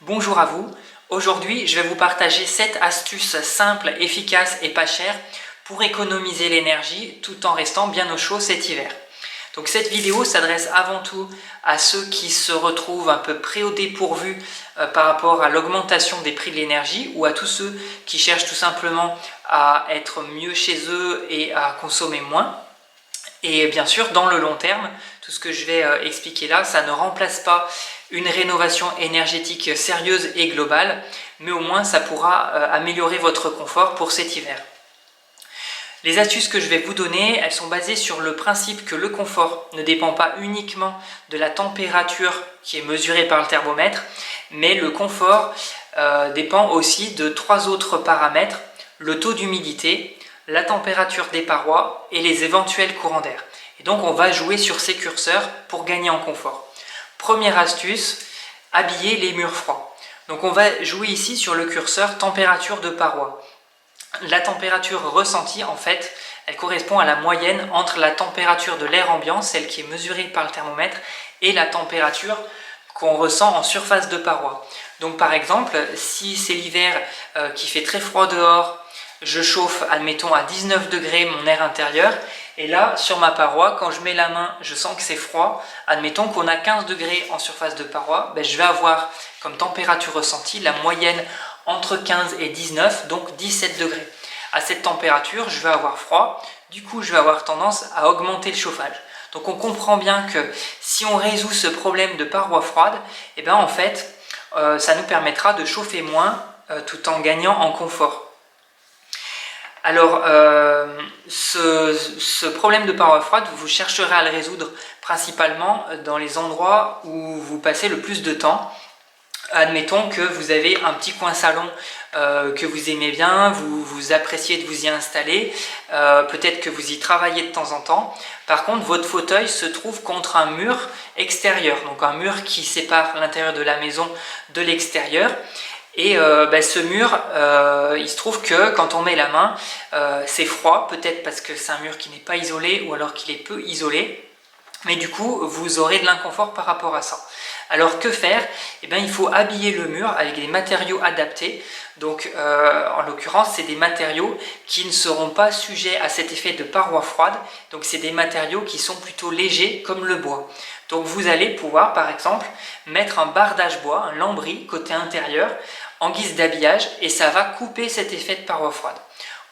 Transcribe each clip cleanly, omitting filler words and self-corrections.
Bonjour à vous. Aujourd'hui, je vais vous partager 7 astuces simples, efficaces et pas chères pour économiser l'énergie tout en restant bien au chaud cet hiver. Donc cette vidéo s'adresse avant tout à ceux qui se retrouvent un peu près au dépourvu par rapport à l'augmentation des prix de l'énergie ou à tous ceux qui cherchent tout simplement à être mieux chez eux et à consommer moins. Et bien sûr, dans le long terme, tout ce que je vais expliquer là, ça ne remplace pas une rénovation énergétique sérieuse et globale, mais au moins ça pourra améliorer votre confort pour cet hiver. Les astuces que je vais vous donner, elles sont basées sur le principe que le confort ne dépend pas uniquement de la température qui est mesurée par le thermomètre, mais le confort dépend aussi de 3 autres paramètres: le taux d'humidité, la température des parois et les éventuels courants d'air. Et donc on va jouer sur ces curseurs pour gagner en confort. Première astuce, habiller les murs froids. Donc on va jouer ici sur le curseur température de paroi. La température ressentie, en fait, elle correspond à la moyenne entre la température de l'air ambiant, celle qui est mesurée par le thermomètre, et la température qu'on ressent en surface de paroi. Donc par exemple, si c'est l'hiver qui fait très froid dehors, je chauffe, admettons, à 19 degrés mon air intérieur, et là, sur ma paroi, quand je mets la main, je sens que c'est froid, admettons qu'on a 15 degrés en surface de paroi, je vais avoir comme température ressentie la moyenne entre 15 et 19, donc 17 degrés. À cette température, je vais avoir froid, du coup je vais avoir tendance à augmenter le chauffage. Donc on comprend bien que si on résout ce problème de paroi froide, en fait, ça nous permettra de chauffer moins tout en gagnant en confort. Alors, ce problème de paroi froide, vous chercherez à le résoudre principalement dans les endroits où vous passez le plus de temps. Admettons que vous avez un petit coin salon que vous aimez bien, vous appréciez de vous y installer, peut-être que vous y travaillez de temps en temps. Par contre, votre fauteuil se trouve contre un mur extérieur, donc un mur qui sépare l'intérieur de la maison de l'extérieur. Et ce mur, il se trouve que quand on met la main, c'est froid, peut-être parce que c'est un mur qui n'est pas isolé ou alors qu'il est peu isolé. Mais du coup, vous aurez de l'inconfort par rapport à ça. Alors que faire? Il faut habiller le mur avec des matériaux adaptés. Donc en l'occurrence, c'est des matériaux qui ne seront pas sujets à cet effet de paroi froide. Donc c'est des matériaux qui sont plutôt légers comme le bois. Donc vous allez pouvoir par exemple mettre un bardage bois, un lambris côté intérieur en guise d'habillage, et ça va couper cet effet de paroi froide.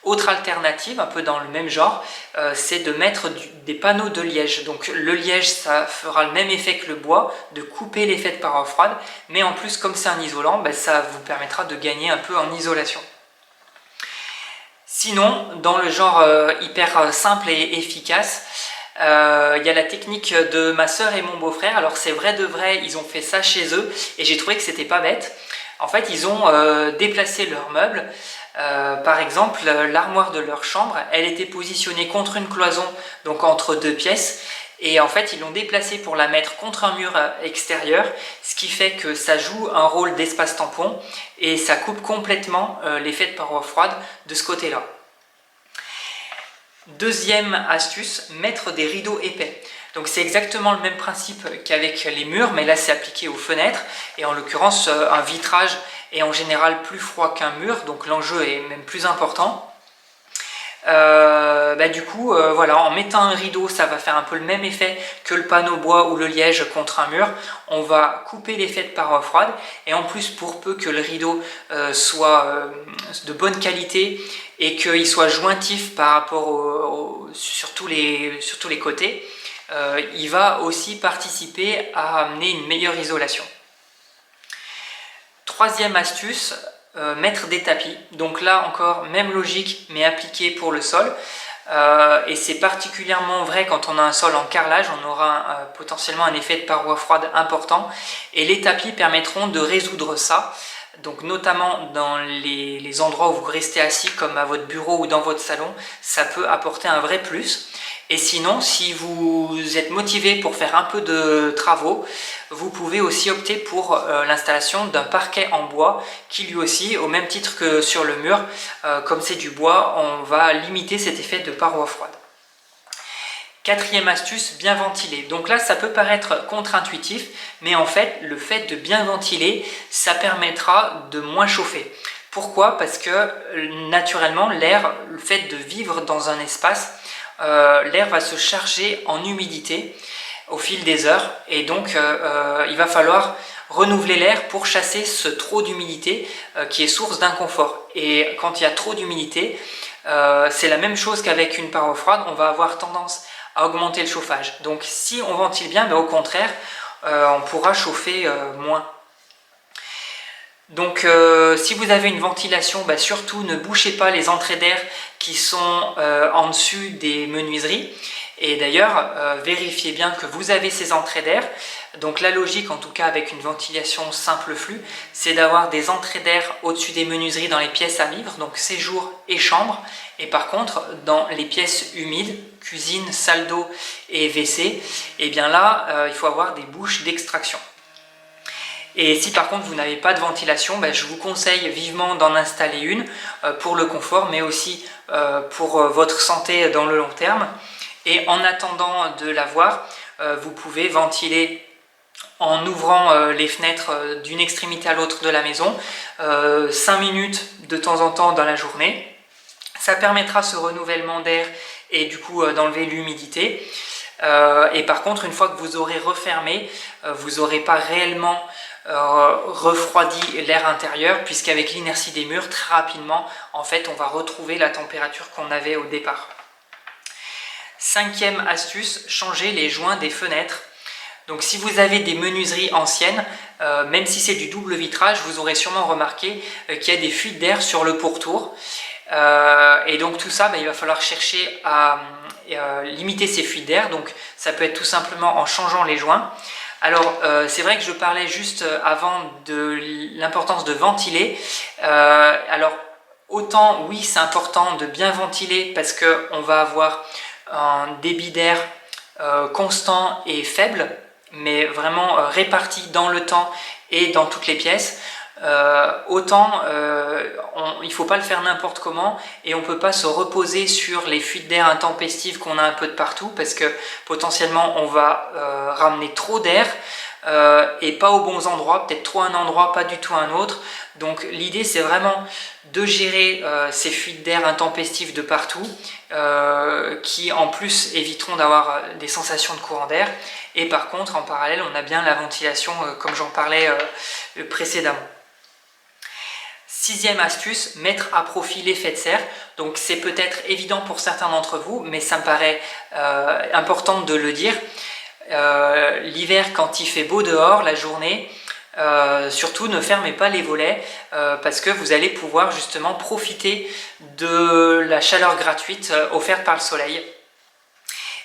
Autre alternative, un peu dans le même genre, c'est de mettre des panneaux de liège. Donc le liège, ça fera le même effet que le bois, de couper l'effet de paroi froide, mais en plus, comme c'est un isolant, ça vous permettra de gagner un peu en isolation. Sinon, dans le genre hyper simple et efficace, il y a la technique de ma soeur et mon beau-frère. Alors c'est vrai de vrai, ils ont fait ça chez eux, et j'ai trouvé que c'était pas bête. En fait, ils ont déplacé leurs meubles. Par exemple, l'armoire de leur chambre, elle était positionnée contre une cloison, donc entre deux pièces, et en fait ils l'ont déplacée pour la mettre contre un mur extérieur, ce qui fait que ça joue un rôle d'espace tampon et ça coupe complètement l'effet de paroi froide de ce côté-là. Deuxième astuce, mettre des rideaux épais. Donc c'est exactement le même principe qu'avec les murs, mais là c'est appliqué aux fenêtres, et en l'occurrence un vitrage est en général plus froid qu'un mur, donc l'enjeu est même plus important. Voilà, en mettant un rideau, ça va faire un peu le même effet que le panneau bois ou le liège contre un mur. On va couper l'effet de paroi froide, et en plus, pour peu que le rideau soit de bonne qualité et qu'il soit jointif par rapport sur tous les côtés, il va aussi participer à amener une meilleure isolation. Troisième astuce, mettre des tapis. Donc là encore, même logique, mais appliquée pour le sol. Et c'est particulièrement vrai quand on a un sol en carrelage, on aura potentiellement un effet de paroi froide important. Et les tapis permettront de résoudre ça. Donc notamment dans les endroits où vous restez assis, comme à votre bureau ou dans votre salon, ça peut apporter un vrai plus. Et sinon, si vous êtes motivé pour faire un peu de travaux, vous pouvez aussi opter pour l'installation d'un parquet en bois qui lui aussi, au même titre que sur le mur, comme c'est du bois, on va limiter cet effet de paroi froide. Quatrième astuce, bien ventiler. Donc là, ça peut paraître contre-intuitif, mais en fait, le fait de bien ventiler, ça permettra de moins chauffer. Pourquoi? Parce que naturellement, l'air, le fait de vivre dans un espace, l'air va se charger en humidité au fil des heures, et donc il va falloir renouveler l'air pour chasser ce trop d'humidité qui est source d'inconfort. Et quand il y a trop d'humidité, c'est la même chose qu'avec une paroi froide, on va avoir tendance à augmenter le chauffage. Donc si on ventile bien, au contraire, on pourra chauffer moins. Donc si vous avez une ventilation, surtout ne bouchez pas les entrées d'air qui sont en dessus des menuiseries. Et d'ailleurs, vérifiez bien que vous avez ces entrées d'air. Donc la logique, en tout cas avec une ventilation simple flux, c'est d'avoir des entrées d'air au-dessus des menuiseries dans les pièces à vivre, donc séjour et chambre. Et par contre, dans les pièces humides, cuisine, salle d'eau et WC, et bien là, il faut avoir des bouches d'extraction. Et si par contre vous n'avez pas de ventilation, je vous conseille vivement d'en installer une pour le confort, mais aussi pour votre santé dans le long terme. Et en attendant de l'avoir, vous pouvez ventiler en ouvrant les fenêtres d'une extrémité à l'autre de la maison, 5 minutes de temps en temps dans la journée. Ça permettra ce renouvellement d'air et du coup d'enlever l'humidité. Et par contre, une fois que vous aurez refermé, vous n'aurez pas réellement refroidi l'air intérieur, puisqu'avec l'inertie des murs, très rapidement, en fait, on va retrouver la température qu'on avait au départ. Cinquième astuce, changer les joints des fenêtres. Donc si vous avez des menuiseries anciennes, même si c'est du double vitrage, vous aurez sûrement remarqué qu'il y a des fuites d'air sur le pourtour. Et donc tout ça, il va falloir chercher à limiter ces fuites d'air. Donc ça peut être tout simplement en changeant les joints. Alors c'est vrai que je parlais juste avant de l'importance de ventiler. Alors autant oui, c'est important de bien ventiler parce qu'on va avoir un débit d'air constant et faible, mais vraiment réparti dans le temps et dans toutes les pièces. Autant il ne faut pas le faire n'importe comment, et on ne peut pas se reposer sur les fuites d'air intempestives qu'on a un peu de partout, parce que potentiellement on va ramener trop d'air et pas aux bons endroits, peut-être trop un endroit, pas du tout un autre. Donc l'idée c'est vraiment de gérer ces fuites d'air intempestives de partout, qui en plus éviteront d'avoir des sensations de courant d'air. Et par contre en parallèle on a bien la ventilation comme j'en parlais précédemment. Sixième astuce, mettre à profit l'effet de serre. Donc c'est peut-être évident pour certains d'entre vous, mais ça me paraît important de le dire. L'hiver, quand il fait beau dehors, la journée, surtout ne fermez pas les volets parce que vous allez pouvoir justement profiter de la chaleur gratuite offerte par le soleil.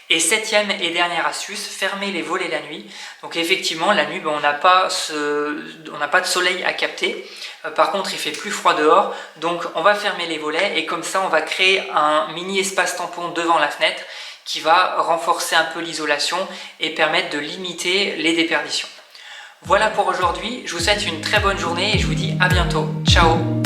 Et septième et dernière astuce, fermez les volets la nuit. Donc effectivement, la nuit, on n'a pas de soleil à capter. Par contre, il fait plus froid dehors. Donc on va fermer les volets et comme ça, on va créer un mini espace tampon devant la fenêtre qui va renforcer un peu l'isolation et permettre de limiter les déperditions. Voilà pour aujourd'hui. Je vous souhaite une très bonne journée et je vous dis à bientôt. Ciao!